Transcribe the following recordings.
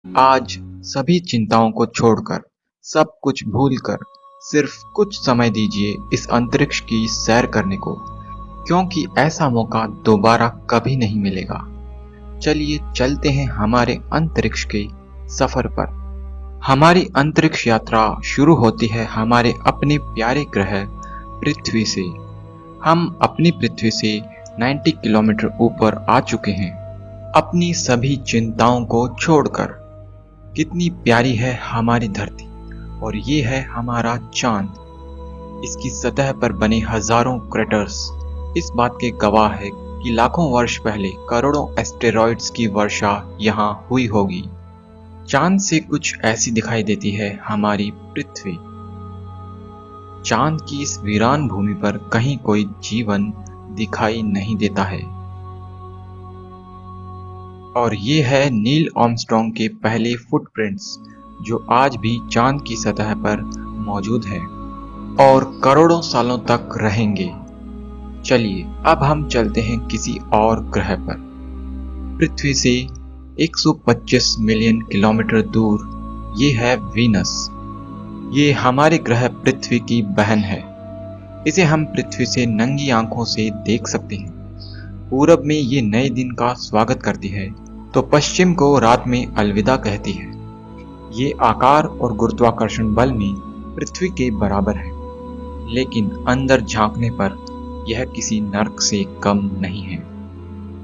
आज सभी चिंताओं को छोड़कर, सब कुछ भूलकर, सिर्फ कुछ समय दीजिए इस अंतरिक्ष की सैर करने को, क्योंकि ऐसा मौका दोबारा कभी नहीं मिलेगा। चलिए चलते हैं हमारे अंतरिक्ष के सफर पर। हमारी अंतरिक्ष यात्रा शुरू होती है हमारे अपने प्यारे ग्रह पृथ्वी से। हम अपनी पृथ्वी से 90 किलोमीटर ऊपर आ चुके हैं, अपनी सभी चिंताओं को छोड़कर। कितनी प्यारी है हमारी धरती, और ये है हमारा चांद। इसकी सतह पर बने हजारों क्रेटर्स इस बात के गवाह है कि लाखों वर्ष पहले करोड़ों एस्टेरॉइड्स की वर्षा यहाँ हुई होगी। चांद से कुछ ऐसी दिखाई देती है हमारी पृथ्वी। चांद की इस वीरान भूमि पर कहीं कोई जीवन दिखाई नहीं देता है। और ये है नील आर्मस्ट्रांग के पहले फुटप्रिंट्स, जो आज भी चांद की सतह पर मौजूद है और करोड़ों सालों तक रहेंगे। चलिए अब हम चलते हैं किसी और ग्रह पर। पृथ्वी से 125 मिलियन किलोमीटर दूर ये है वीनस। ये हमारे ग्रह पृथ्वी की बहन है। इसे हम पृथ्वी से नंगी आंखों से देख सकते हैं। पूरब में ये नए दिन का स्वागत करती है तो पश्चिम को रात में अलविदा कहती है। ये आकार और गुरुत्वाकर्षण बल में पृथ्वी के बराबर है, लेकिन अंदर झांकने पर यह किसी नर्क से कम नहीं है।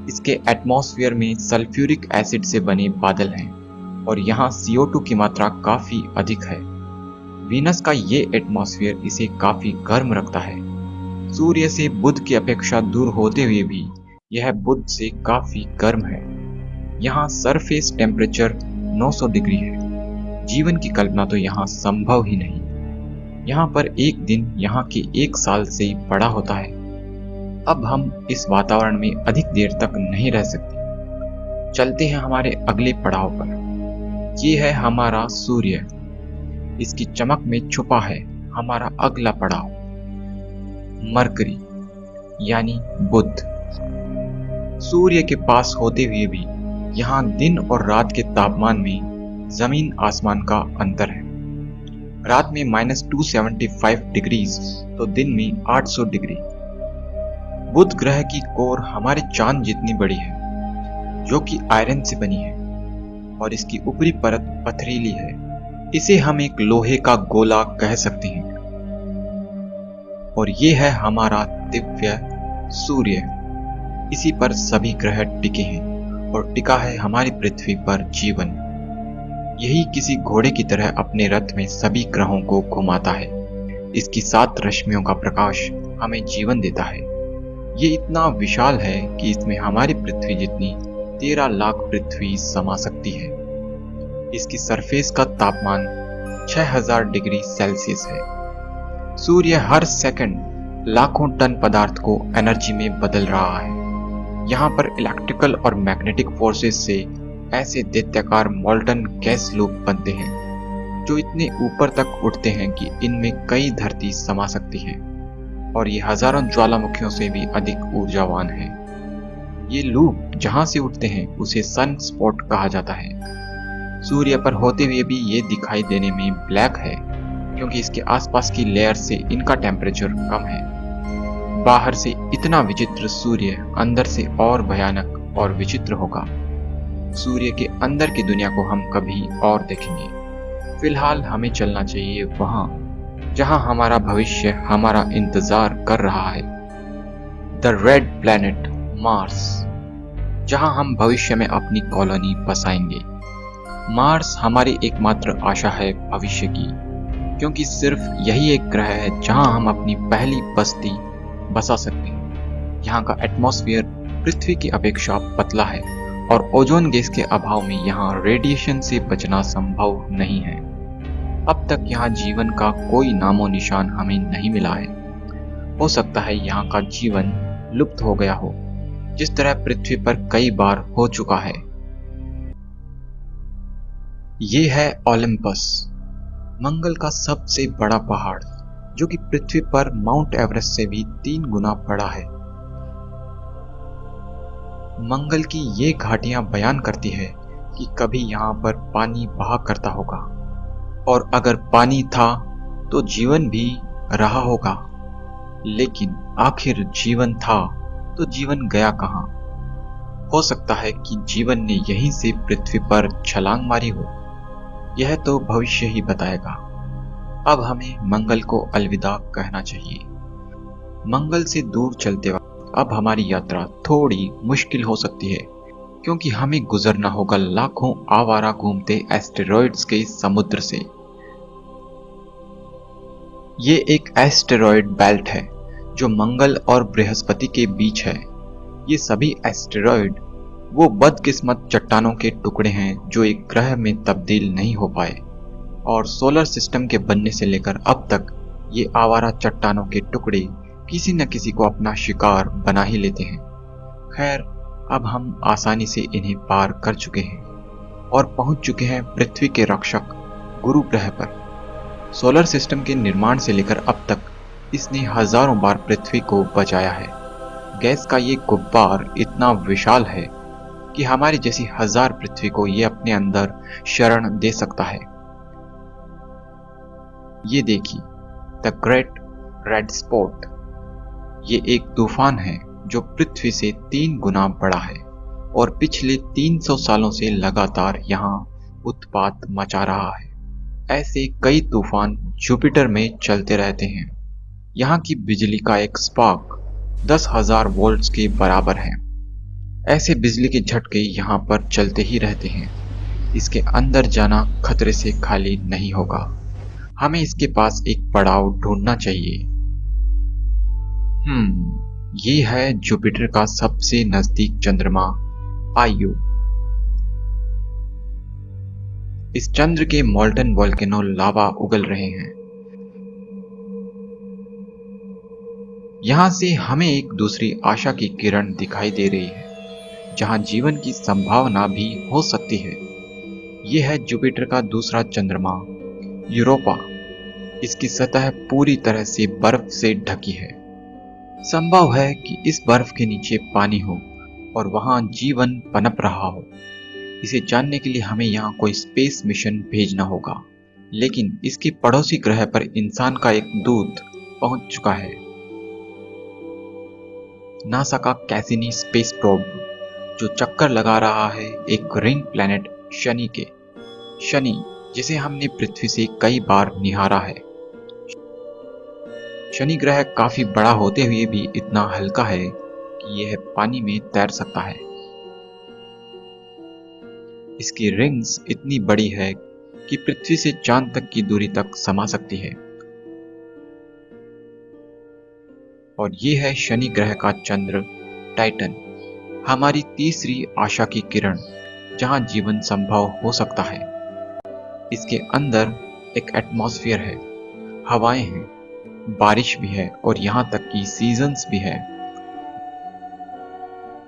इसके एटमॉस्फेयर में सल्फ्यूरिक एसिड से बने बादल हैं और यहाँ CO2 की मात्रा काफी अधिक है। वीनस का ये एटमॉस्फेयर इसे काफी गर्म रखता है। सूर्य से बुध की अपेक्षा दूर होते हुए भी यह बुध से काफी गर्म है। यहाँ सरफेस टेम्परेचर 900 डिग्री है। जीवन की कल्पना तो यहाँ संभव ही नहीं। यहाँ पर एक दिन यहाँ के एक साल से बड़ा होता है। अब हम इस वातावरण में अधिक देर तक नहीं रह सकते। चलते हैं हमारे अगले पड़ाव पर। ये है हमारा सूर्य। इसकी चमक में छुपा है हमारा अगला पड़ाव, मरकरी यानी बुध। सूर्य के पास होते हुए भी यहाँ दिन और रात के तापमान में जमीन आसमान का अंतर है। रात में -275 डिग्रीज तो दिन में 800 डिग्री। बुध ग्रह की कोर हमारे चांद जितनी बड़ी है, जो कि आयरन से बनी है, और इसकी ऊपरी परत पथरीली है। इसे हम एक लोहे का गोला कह सकते हैं। और ये है हमारा दिव्य सूर्य। इसी पर सभी ग्रह टिके हैं और टिका है हमारी पृथ्वी पर जीवन। यही किसी घोड़े की तरह अपने रथ में सभी ग्रहों को घुमाता है। इसकी 7 रश्मियों का प्रकाश हमें जीवन देता है। ये इतना विशाल है कि इसमें हमारी पृथ्वी जितनी 13 लाख पृथ्वी समा सकती है। इसकी सरफेस का तापमान 6000 डिग्री सेल्सियस है। सूर्य हर सेकंड लाखों टन पदार्थ को एनर्जी में बदल रहा है। यहाँ पर इलेक्ट्रिकल और मैग्नेटिक फोर्सेस से ऐसे दैत्याकार मॉल्टन गैस लूप बनते हैं, जो इतने ऊपर तक उठते हैं कि इनमें कई धरती समा सकती है, और ये हजारों ज्वालामुखियों से भी अधिक ऊर्जावान है। ये लूप जहाँ से उठते हैं उसे सन स्पॉट कहा जाता है। सूर्य पर होते हुए भी ये दिखाई देने में ब्लैक है, क्योंकि इसके आसपास की लेयर से इनका टेम्परेचर कम है। बाहर से इतना विचित्र सूर्य अंदर से और भयानक और विचित्र होगा। सूर्य के अंदर की दुनिया को हम कभी और देखेंगे। फिलहाल हमें चलना चाहिए वहां जहां हमारा भविष्य हमारा इंतजार कर रहा है, द रेड प्लैनेट मार्स, जहां हम भविष्य में अपनी कॉलोनी बसाएंगे। मार्स हमारी एकमात्र आशा है भविष्य की, क्योंकि सिर्फ यही एक ग्रह है जहां हम अपनी पहली बस्ती बसा सकते हैं। यहाँ का एटमॉस्फेयर पृथ्वी की अपेक्षा पतला है और ओजोन गैस के अभाव में यहाँ रेडिएशन से बचना संभव नहीं है। अब तक यहाँ जीवन का कोई नामो निशान हमें नहीं मिला है। हो सकता है यहाँ का जीवन लुप्त हो गया हो, जिस तरह पृथ्वी पर कई बार हो चुका है। ये है ओलंपस, मंगल का सबसे बड़ा पहाड़, जो कि पृथ्वी पर माउंट एवरेस्ट से भी 3 गुना बड़ा है। मंगल की ये घाटियां बयान करती है कि कभी यहाँ पर पानी बहा करता होगा, और अगर पानी था तो जीवन भी रहा होगा। लेकिन आखिर जीवन था तो जीवन गया कहाँ? हो सकता है कि जीवन ने यहीं से पृथ्वी पर छलांग मारी हो। यह तो भविष्य ही बताएगा। अब हमें मंगल को अलविदा कहना चाहिए। मंगल से दूर चलते वक्त अब हमारी यात्रा थोड़ी मुश्किल हो सकती है, क्योंकि हमें गुजरना होगा लाखों आवारा घूमते एस्टेरॉयड्स के समुद्र से। ये एक एस्टेरॉयड बेल्ट है जो मंगल और बृहस्पति के बीच है। ये सभी एस्टेरॉयड वो बदकिस्मत चट्टानों के टुकड़े हैं जो एक ग्रह में तब्दील नहीं हो पाए, और सोलर सिस्टम के बनने से लेकर अब तक ये आवारा चट्टानों के टुकड़े किसी न किसी को अपना शिकार बना ही लेते हैं। खैर, अब हम आसानी से इन्हें पार कर चुके हैं और पहुंच चुके हैं पृथ्वी के रक्षक गुरु ग्रह पर। सोलर सिस्टम के निर्माण से लेकर अब तक इसने हजारों बार पृथ्वी को बचाया है। गैस का ये गुब्बार इतना विशाल है कि हमारी जैसी हजार पृथ्वी को ये अपने अंदर शरण दे सकता है। ये देखिए, द ग्रेट रेड स्पॉट। ये एक तूफान है जो पृथ्वी से 3 गुना बड़ा है और पिछले 300 सालों से लगातार यहाँ उत्पात मचा रहा है। ऐसे कई तूफान जुपिटर में चलते रहते हैं। यहाँ की बिजली का एक स्पार्क 10,000 वोल्ट्स के बराबर है। ऐसे बिजली के झटके यहाँ पर चलते ही रहते हैं। इसके अंदर जाना खतरे से खाली नहीं होगा। हमें इसके पास एक पड़ाव ढूंढना चाहिए। ये है जुपिटर का सबसे नजदीक चंद्रमा आयु। इस चंद्र के मोल्टन वोल्केनो लावा उगल रहे हैं। यहां से हमें एक दूसरी आशा की किरण दिखाई दे रही है, जहां जीवन की संभावना भी हो सकती है। यह है जुपिटर का दूसरा चंद्रमा यूरोपा। इसकी सतह पूरी तरह से बर्फ से ढकी है। संभव है कि इस बर्फ के नीचे पानी हो और वहां जीवन पनप रहा हो। इसे जानने के लिए हमें यहाँ कोई स्पेस मिशन भेजना होगा, लेकिन इसके पड़ोसी ग्रह पर इंसान का एक दूत पहुंच चुका है। नासा का कैसिनी स्पेस प्रोब, जो चक्कर लगा रहा है एक रिंग प्लैनेट शनि के। शनि, जिसे हमने पृथ्वी से कई बार निहारा है। शनि ग्रह काफी बड़ा होते हुए भी इतना हल्का है कि यह पानी में तैर सकता है। इसकी रिंग्स इतनी बड़ी है कि पृथ्वी से चांद तक की दूरी तक समा सकती है। और ये है शनि ग्रह का चंद्र टाइटन, हमारी तीसरी आशा की किरण, जहां जीवन संभव हो सकता है। इसके अंदर एक एटमॉस्फेयर है, हवाएं हैं, बारिश भी है और यहां तक कि सीजन्स भी है।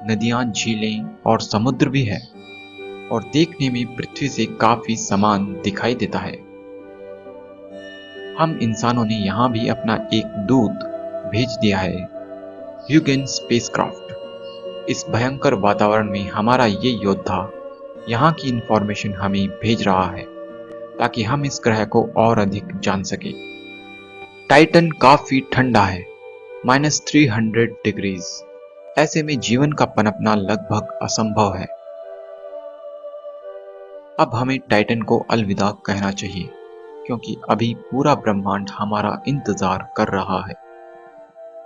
नदियां, झीलें और समुद्र भी है, और देखने में पृथ्वी से काफी समान दिखाई देता है। हम इंसानों ने यहां भी अपना एक दूत भेज दिया है, ह्यूगेन स्पेसक्राफ्ट। इस भयंकर वातावरण में हमारा ये योद्धा यहाँ की इंफॉर्मेशन हमें भेज रहा है, ताकि हम इस ग्रह को और अधिक जान सके। टाइटन काफी ठंडा है, -300 डिग्रीज। ऐसे में जीवन का पनपना लगभग असंभव है। अब हमें टाइटन को अलविदा कहना चाहिए, क्योंकि अभी पूरा ब्रह्मांड हमारा इंतजार कर रहा है।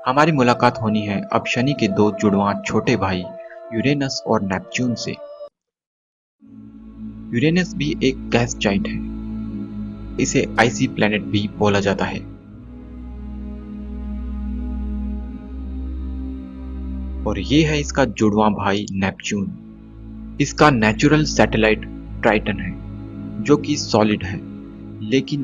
हमारी मुलाकात होनी है अब शनि के 2 जुड़वां छोटे भाई यूरेनस और नेपच्यून से। यूरेनस भी एक गैस जाइंट है। इसे आइसी प्लैनेट भी बोला जाता है। और ये है इसका जुड़वां भाई नेपच्यून। इसका नेचुरल सैटेलाइट ट्राइटन है, जो कि सॉलिड है, लेकिन